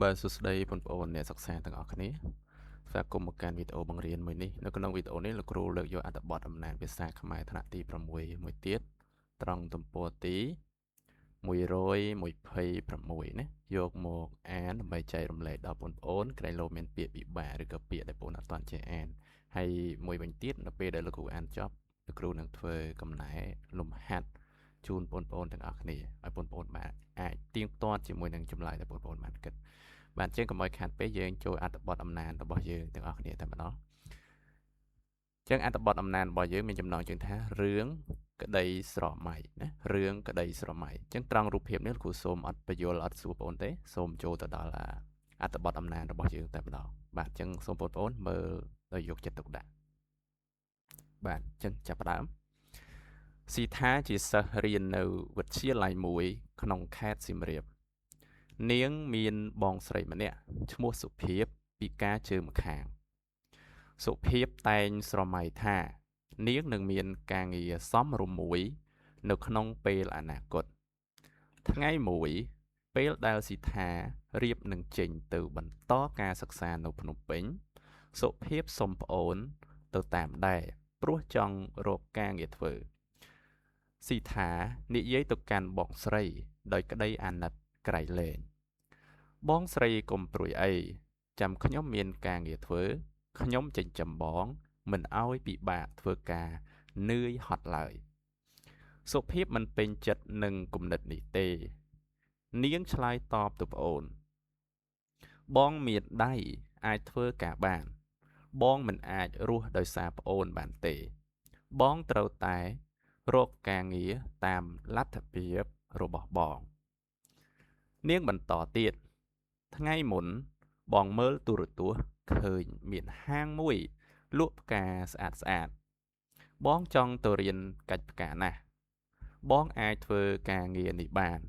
Bàសួស្តីបងប្អូនអ្នកសិក្សាទាំងអស់គ្នាស្វាគមន៍មកកាន់វីដេអូបង្រៀនមួយនេះនៅក្នុងវីដេអូនេះលោកគ្រូលើកយកអត្ថបទអំណាចភាសាខ្មែរថ្នាក់ទី6មួយទៀតត្រង់ទំព័រទី126ណាយកមកអានដើម្បីចែករំលែកដល់បងប្អូនក្រែងលោមានពាក្យពិបាកឬក៏ពាក្យដែលបងអត់ទាន់ចេះអានហើយមួយវិញទៀតនៅពេលដែលលោកគ្រូអានចប់លោកគ្រូនឹងធ្វើកំណែលំហាត់ជូនបងប្អូនទាំងអស់គ្នាឲ្យបងប្អូនបានអាចទៀងទាត់ជាមួយនឹងចម្លើយដែលបងប្អូនបានគិតបានជាងកុំឲ្យខាតពេកយើងចូលអត្ថបទអំណាចរបស់យើងទាំងអស់គ្នាតែម្ដងចឹងអត្ថបទអំណាចរបស់យើងមានចំណងជើងថារឿងក្តីស្រមៃណារឿងក្តីស្រមៃចឹងត្រង់រូបភាពនេះគ្រូសូមអត់បញ្យល់អត់សួរបងប្អូនទេសូមចូលទៅដល់អត្ថបទអំណាចរបស់យើងតែម្ដងបាទចឹងសូមបងប្អូនមើលដោយយកចិត្តទុកដាក់បាទចឹងចាប់ផ្ដើមស៊ីថាជាសិស្សរៀននៅវិទ្យាល័យមួយក្នុងខេត្តសៀមរាបនាងមានបងស្រីម្នាក់ឈ្មោះសុភាពពិការជើងម្ខាងសុភាពតែងស្រមៃថានាងនឹងមានការងារសមរម្យមួយនៅក្នុងពេលអនាគតថ្ងៃមួយពេលដែលស៊ីថារៀបនឹងចេញទៅបន្តការសិក្សានៅភ្នំពេញសុភាពសុំប្អូនទៅតាមដែរព្រោះចង់រកការងារធ្វើស៊ីថានិយាយទៅកាន់បងស្រីដោយក្តីអាណិតក្រៃលែងបងស្រីកុំព្រួយអីចាំខ្ញុំមានការងារធ្វើខ្ញុំចិញ្ចឹមបងមិនអោយពិបាកធ្វើការនឿយហត់ឡើយសុភាពមិនពេញចិត្តនឹងគំនិតនេះទេនាងឆ្លើយតបទៅប្អូនបងមានដៃអាចធ្វើការបានបងមិនអាចរស់ដោយសារប្អូនបានទេបងត្រូវតែរកការងារតាមលទ្ធភាពរបស់បងនាងបន្តទៀតថ្ងៃមុនបងមើលទូរទស្សន៍ឃើញមានហាងមួយលក់ផ្កាស្អាតស្អាតបងចង់ទៅរៀនកាច់ផ្កាណាស់បងអាចធ្វើការងារនេះបាន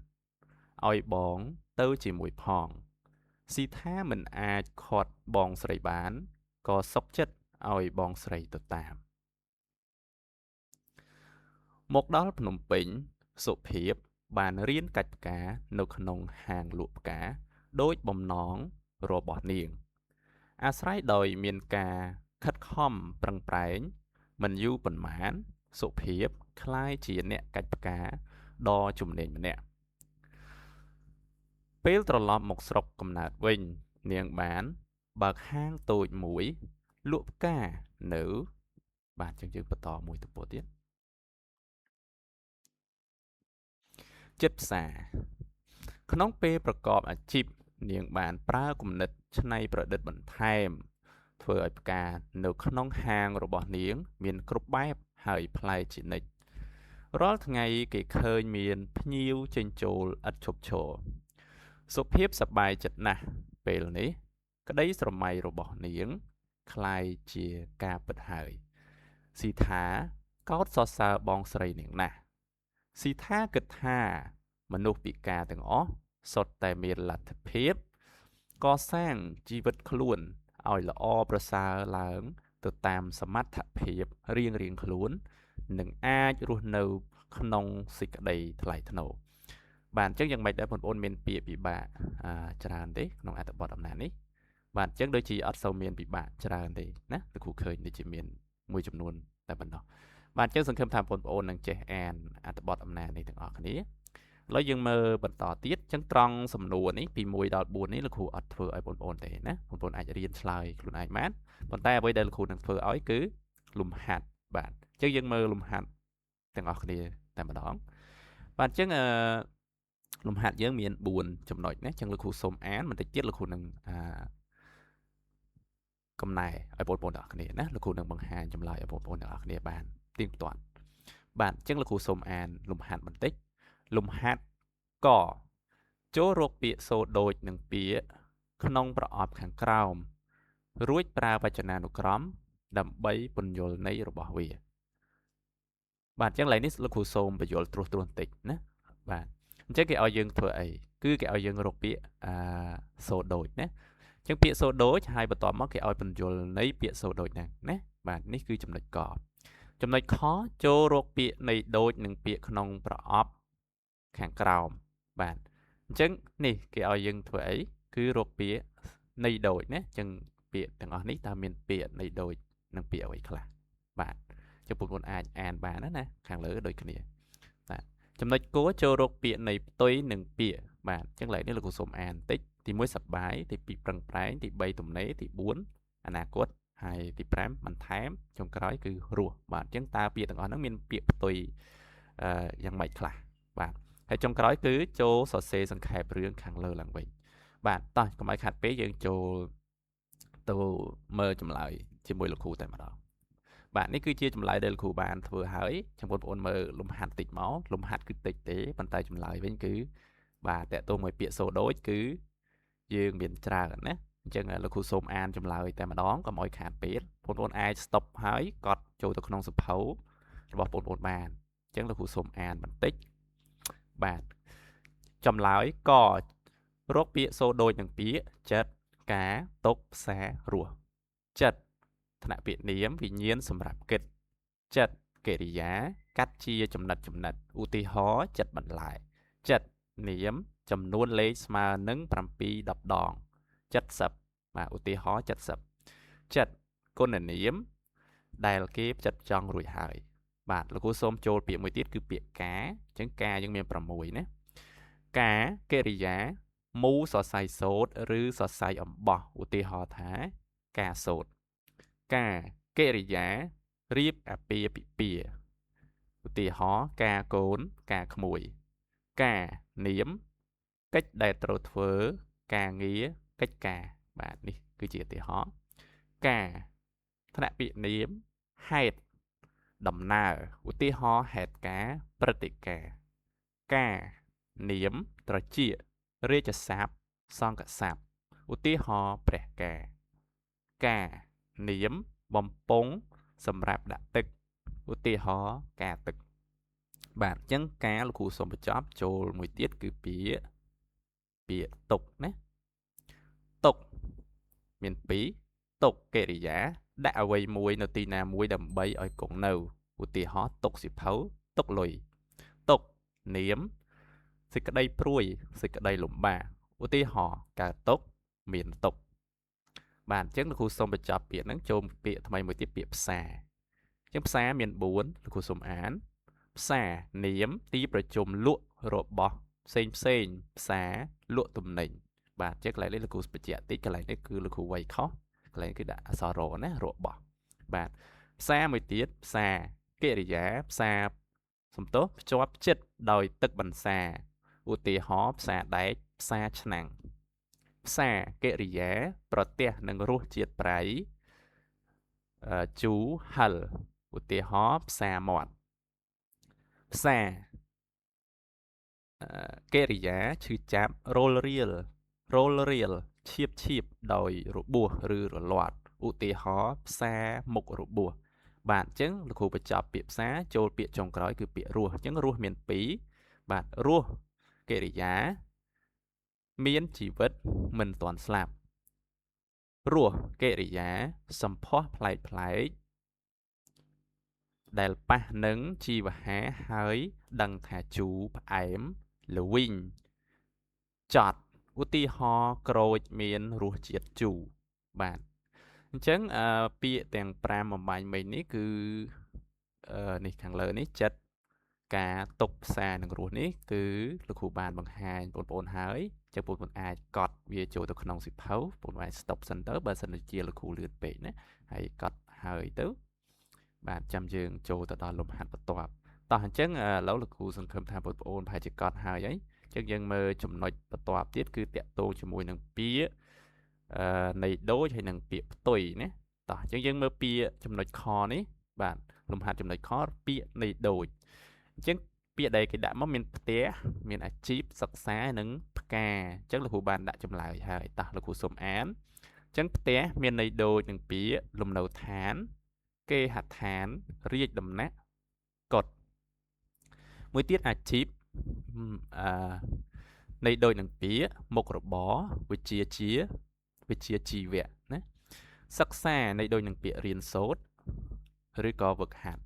ឲ្យបងទៅជាមួយផងស៊ីថាមិនអាចខាត់បងស្រីបានក៏សុខចិត្តឲ្យបងស្រីទៅតាមមកដល់ភ្នំពេញសុភាពបានរៀនកាច់ផ្កានៅក្នុងហាងលក់ផ្កាដោយបំណងរបស់នាងអាស្រ័យដោយមានការខិតខំប្រឹងប្រែងមិនយូរប៉ុន្មានសុភាពក្លាយជាអ្នកកាច់ផ្កាដ៏ជំនាញម្នាក់ពេលត្រឡប់មកស្រុកកំណើតវិញនាងបានបើកហាងតូចមួយលក់ផ្កានៅបាទចឹងយើងបន្តមួយទំព័រទៀតចិត្តផ្សារក្នុងពេលប្រកបអាជីពនាងបានប្រើគំនិតច្នៃប្រឌិតបន្ថែមធ្វើឲ្យផ្កានៅក្នុងហាងរបស់នាងមានគ្រប់បែបហើយប្លែកជានិច្ចរាល់ថ្ងៃគេឃើញមានភ្ញៀវចេញចូលឥតឈប់ឈរសុភាពសប្បាយចិត្តណាស់ពេលនេះក្តីស្រមៃរបស់នាងคล้ายជាការពិតហើយស៊ីថាកោតសរសើរបងស្រីនាងណាស់ស៊ីថាគិតថាមនុស្សពិការទាំងអស់សុទ្ធតែមានលទ្ធភាពកសាងជីវិតខ្លួនឲ្យល្អប្រសើរឡើងទៅតាមសមត្ថភាពរៀងៗខ្លួននិងអាចរស់នៅក្នុងសេចក្តីថ្លៃថ្នូរបាទអញ្ចឹងយ៉ាងម៉េចដែរបងប្អូនមានពាក្យពិបាកច្រើនទេក្នុងអត្ថបទអំណាចនេះបាទអញ្ចឹងដូចជាអត់សូវមានពិបាកច្រើនទេណាលោកគ្រូឃើញដូចជាមានមួយចំនួនតែប៉ុណ្ណោះបាទអញ្ចឹងសង្ឃឹមថាបងប្អូននឹងចេះអានអត្ថបទអំណាចនេះទាំងអស់គ្នាឥឡូវយើងមើលបន្តទៀតអញ្ចឹងត្រង់សំណួរនេះពី1ដល់4នេះលោកគ្រូអត់ធ្វើឲ្យបងប្អូនទេណាបងប្អូនអាចរៀនឆ្លើយខ្លួនឯងបានប៉ុន្តែអ្វីដែលលោកគ្រូនឹងធ្វើឲ្យគឺលំហាត់បាទអញ្ចឹងយើងមើលលំហាត់ទាំងអស់គ្នាតែម្ដងបាទអញ្ចឹងលំហាត់យើងមាន4ចំណុចណាអញ្ចឹងលោកគ្រូសូមអានបន្តិចទៀតលោកគ្រូនឹងកំណែឲ្យបងប្អូនទាំងអស់គ្នាណាលោកគ្រូនឹងបង្ហាញចម្លើយឲ្យបងប្អូនទាំងអស់គ្នាបានទៀងទាត់បាទអញ្ចឹងលោកគ្រូសូមអានលំហាត់បន្តិចលំហាត់កចូលរកពាក្យសូរដូចនឹងពាក្យក្នុងប្រអប់ខាងក្រោមរួចប្រើវចនានុក្រមដើម្បីពន្យល់ន័យរបស់វាបាទអញ្ចឹងឡើយនេះលោកគ្រូសូមបញ្យល់ត្រួសត្រាសបន្តិចណាបាទអញ្ចឹងគេឲ្យយើងធ្វើអីគឺគេឲ្យយើងរកពាក្យសូរដូចណាអញ្ចឹងពាក្យសូរដូចហើយបន្ទាប់មកគេឲ្យពន្យល់ន័យពាក្យសូរដូចហ្នឹងណាបាទនេះគឺចំណុចកចំណុចខចូលរកពាក្យន័យដូចនឹងពាក្យក្នុងប្រអប់ខាងក្រោមបាទអញ្ចឹងនេះគេឲ្យយើងធ្វើអី គឺរកពាក្យនៃដូចណាចឹងពាក្យទាំងអស់នេះតើមានពាក្យនៃដូចនិងពាក្យអ្វីខ្លះបាទចឹងបងប្អូនអាចអានបានណាខាងលើដូចគ្នាបាទចំណុចគោលចូលរកពាក្យនៃផ្ទុយនិងពាក្យបាទចឹងឡើយនេះលោកគ្រូសូមអានបន្តិចទី1សប្បាយទី2ប្រឹងប្រែងទី3ទំនេរទី4អនាគតហើយទី5បន្ថែមចុងក្រោយគឺរស់បាទអញ្ចឹងតើពាក្យទាំងអស់ហ្នឹងមានពាក្យផ្ទុយយ៉ាងម៉េចខ្លះបាទហើយចុងក្រោយគឺចូលសរសេរសង្ខេបរឿងខាងលើឡើងវិញបាទតោះកុំឲ្យខាត់ពេកយើងចូលទៅមើលចម្លើយជាមួយលោកគ្រូតែម្ដងបាទនេះគឺជាចម្លើយដែលលោកគ្រូបានធ្វើហើយចាំបងប្អូនមើលលំហាត់តិចមកលំហាត់គឺតិចទេប៉ុន្តែចម្លើយវិញគឺបាទតើតើមួយពាក្យសូដូចគឺយើងមានច្រើនណាអញ្ចឹងលោកគ្រូសូមអានចម្លើយតែម្ដងកុំឲ្យខាតពេកបងប្អូនអាច stop ហើយកត់ចូលទៅក្នុងសភៅរបស់បងប្អូនបានអញ្ចឹងលោកគ្រូសូមអានបន្តិចបាទចម្លើយករកពាក្យសូដូចនឹងពាក្យចិត្តការទុកផ្សាររស់ចិត្តថ្នាក់ពាក្យនាមវិញ្ញាណសម្រាប់គិតចិត្តកិរិយាកាត់ជាចំណិតឧទាហរណ៍ចិត្តបន្លែចិត្តនាមចំនួនលេខស្មើនឹង7 10ដង70បាទឧទាហរណ៍70ចិត្តគុណនាមដែលគេផ្ចិតផ្ចង់រួចហើយបាទលោកគ្រូសូមចូលពាក្យមួយទៀតគឺពាក្យការអញ្ចឹងការយើងមាន6ណាការកិរិយាមូសរសៃសូត្រឬសរសៃអំបោះឧទាហរណ៍ថាការសូត្រការកិរិយារៀបអាពាហ៍ពិពាហ៍ឧទាហរណ៍ការកូនការក្មួយការនាមកិច្ចដែលត្រូវធ្វើការងារកិច្ចការបាទនេះគឺជាឧទាហរណ៍ការថ្នាក់ពាក្យនាមហេតុដំណើរឧទាហរណ៍ហេតុការព្រឹត្តិការណ៍ការនាមត្រចៀករាជស័ព្ទសង្កស័ព្ទឧទាហរណ៍ព្រះការនាមបំពង់សម្រាប់ដាក់ទឹកឧទាហរណ៍ការទឹកបាទអញ្ចឹងការលោកគ្រូសូមបញ្ចប់ចូលមួយទៀតគឺពាក្យទុកណាទុកមាន2ទុកកិរិយាដាក់អ្វីមួយនៅទីណាមួយដើម្បីឲ្យគង់នៅឧទាហរណ៍ទុកសិភៅទុកលុយទុកនាមសេចក្តីព្រួយសេចក្តីលំបាកឧទាហរណ៍កើតទុកមានទុកបាទអញ្ចឹងលោកគ្រូសូមបញ្ចប់ពាក្យហ្នឹងចូលពាក្យថ្មីមួយទៀតពាក្យផ្សារអញ្ចឹងផ្សារមាន4លោកគ្រូសូមអានផ្សារនាមទីប្រជុំលក់របស់ផ្សេងផ្សារលក់ទំនិញបាទអញ្ចឹងកន្លែងនេះលោកគ្រូបញ្ជាក់តិចកន្លែងនេះគឺលោកគ្រូវាយខុសកន្លែងគឺដាក់អក្សររណារបស់បាទផ្សារមួយទៀតផ្សារកិរិយាផ្សារសំទោសភ្ជាប់ចិត្តដោយទឹកបន្សាឧទាហរណ៍ផ្សារដែកផ្សារឆ្នាំងផ្សារកិរិយាប្រទះនឹងរសជាតិប្រៃជូរហឹរឧទាហរណ៍ផ្សារមាត់ផ្សារកិរិយាឈឺចាប់រលរៀលឈៀបដោយរបួសឬរលាត់ឧទាហរណ៍ផ្សារមុខរបួសបាទអញ្ចឹងលោកគ្រូបញ្ចប់ពាក្យផ្សារចូលពាក្យចុងក្រោយគឺពាក្យរស់អញ្ចឹងរស់មាន2បាទរស់កិរិយាមានជីវិតមិនទាន់ស្លាប់រស់កិរិយាសម្ផស្សប្លែកដែលប៉ះនឹងជីវហាហើយដឹងថាជូរផ្អែមល្វីងចត់ឧទាហរណ៍ក្រូចមានរសជាតិជូរបាទអញ្ចឹងពាក្យទាំង5បំបញ្ញមិញនេះគឺនេះខាងលើនេះចិត្តការទុកផ្សារនឹងរស់នេះគឺលោកគ្រូបានបង្ហាញបងប្អូនហើយចឹងបងប្អូនអាចកត់វាចូលទៅក្នុងសៀវភៅបងប្អូនអាច stop សិនទៅបើសិនជាលោកគ្រូលឿនពេកណាហើយកត់ហើយទៅបាទចាំយើងចូលទៅដល់លំហាត់បន្ទាប់តោះអញ្ចឹងឥឡូវលោកគ្រូសង្ឃឹមថាបងប្អូនប្រហែលជាកត់ហើយអញ្ចឹងយើងមើលចំណុចបន្ទាប់ទៀតគឺតាក់ទងជាមួយនឹងពាក្យនៃដូចហើយនឹងពាក្យផ្ទុយណាតោះអញ្ចឹងយើងមើលពាក្យចំណុចខនេះបាទលំហាត់ចំណុចខពាក្យនៃដូចអញ្ចឹងពាក្យដែលគេដាក់មកមានផ្ទះមានអាជីពសិក្សានិងផ្កាអញ្ចឹងលោកគ្រូបានដាក់ចម្លើយហើយតោះលោកគ្រូសូមអានអញ្ចឹងផ្ទះមានន័យដូចនឹងពាក្យលំនៅឋានគេហដ្ឋានរាជដំណាក់កុដិមួយទៀតអាជីពន័យដូចនឹងពាក្យមុខរបរវិជ្ជាជីវៈណាសិក្សាន័យដូចនឹងពាក្យរៀនសូត្រឬក៏វឹកហាត់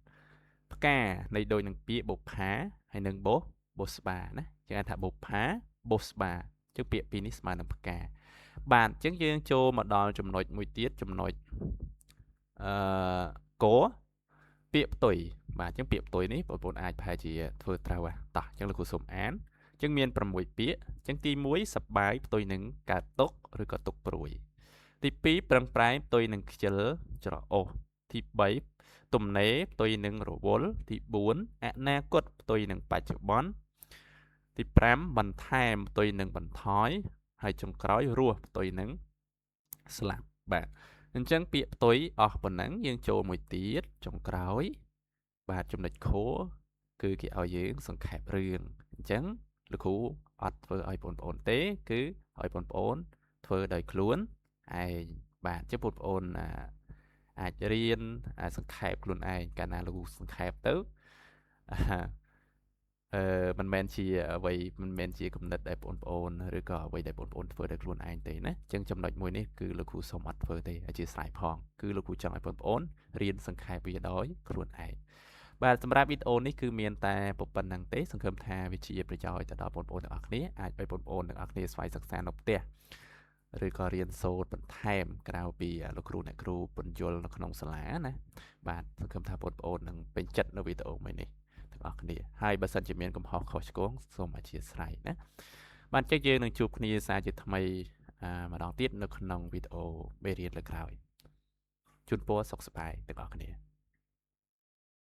ផ្កាន័យដូចនឹងពាក្យបុប្ផាហើយនឹងបុស្បាណាចឹងថាបុប្ផាបុស្បាចឹងពាក្យពីរនេះស្មើនឹងផ្កា បាទអញ្ចឹងយើងចូលមកដល់ចំណុចមួយទៀតចំណុចកពាក្យផ្ទុយបាទអញ្ចឹងពាក្យផ្ទុយនេះបងប្អូនអាចប្រហែលជាធ្វើត្រូវតោះអញ្ចឹងលោកគ្រូសូមអានអញ្ចឹងមាន6ពាក្យអញ្ចឹងទី1សប្បាយផ្ទុយនឹងកើតទុកឬក៏ទុកព្រួយទី2ប្រឹងប្រែងផ្ទុយនឹងខ្ជិលច្រអូសទី3ទំនេរផ្ទុយនឹងរវល់ទី4អនាគតផ្ទុយនឹងបច្ចុប្បន្នទី5បន្ថែមផ្ទុយនឹងបន្ថយហើយចុងក្រោយរស់ផ្ទុយនឹងស្លាប់បាទអញ្ចឹងពាក្យផ្ទុយអស់ប៉ុណ្ណឹងយើងចូលមួយទៀតចុងក្រោយបាទចំណុច core គឺគេឲ្យយើងសង្ខេបរឿងអញ្ចឹងលោកគ្រូអត់ធ្វើឲ្យបងប្អូនទេគឺឲ្យបងប្អូនធ្វើដោយខ្លួនឯងបាទអញ្ចឹងបងប្អូនអាចរៀនសង្ខេបខ្លួនឯងកាលណាលោកគ្រូសង្ខេបទៅមិនមែនជាអ្វីមិនមែនជាគំនិតដែលបងប្អូនឬក៏អ្វីដែលបងប្អូនធ្វើដោយខ្លួនឯងទេណាអញ្ចឹងចំណុចមួយនេះគឺលោកគ្រូសូមអត់ធ្វើទេអធិស្ឋានផងគឺលោកគ្រូចង់ឲ្យបងប្អូនរៀនសង្ខេបវាដោយខ្លួនឯងបាទសម្រាប់វីដេអូនេះគឺមានតែប៉ុណ្្នឹងទេសង្ឃឹមថាវាជាប្រយោជន៍ទៅដល់បងប្អូនទាំងអស់គ្នាអាចឲ្យបងប្អូនទាំងអស់គ្នាស្វ័យសិក្សានៅផ្ទះឬក៏រៀនសូត្របន្ថែមក្រៅពីលោកគ្រូអ្នកគ្រូពន្យល់នៅក្នុងសាលាណាបាទសង្ឃឹមថាបងប្អូននឹងពេញចិត្តនៅវីដេអូមួយនេះទាំងអស់គ្នាហើយបើសិនជាមានកំហុសខុសឆ្គងសូមអធិស្ឋានណាបាទចឹងយើងនឹងជួបគ្នាសារជាថ្មីម្ដងទៀតនៅក្នុងវីដេអូមេរៀនលើកក្រោយជូនពរសុខសប្បាយទាំងអស់គ្នា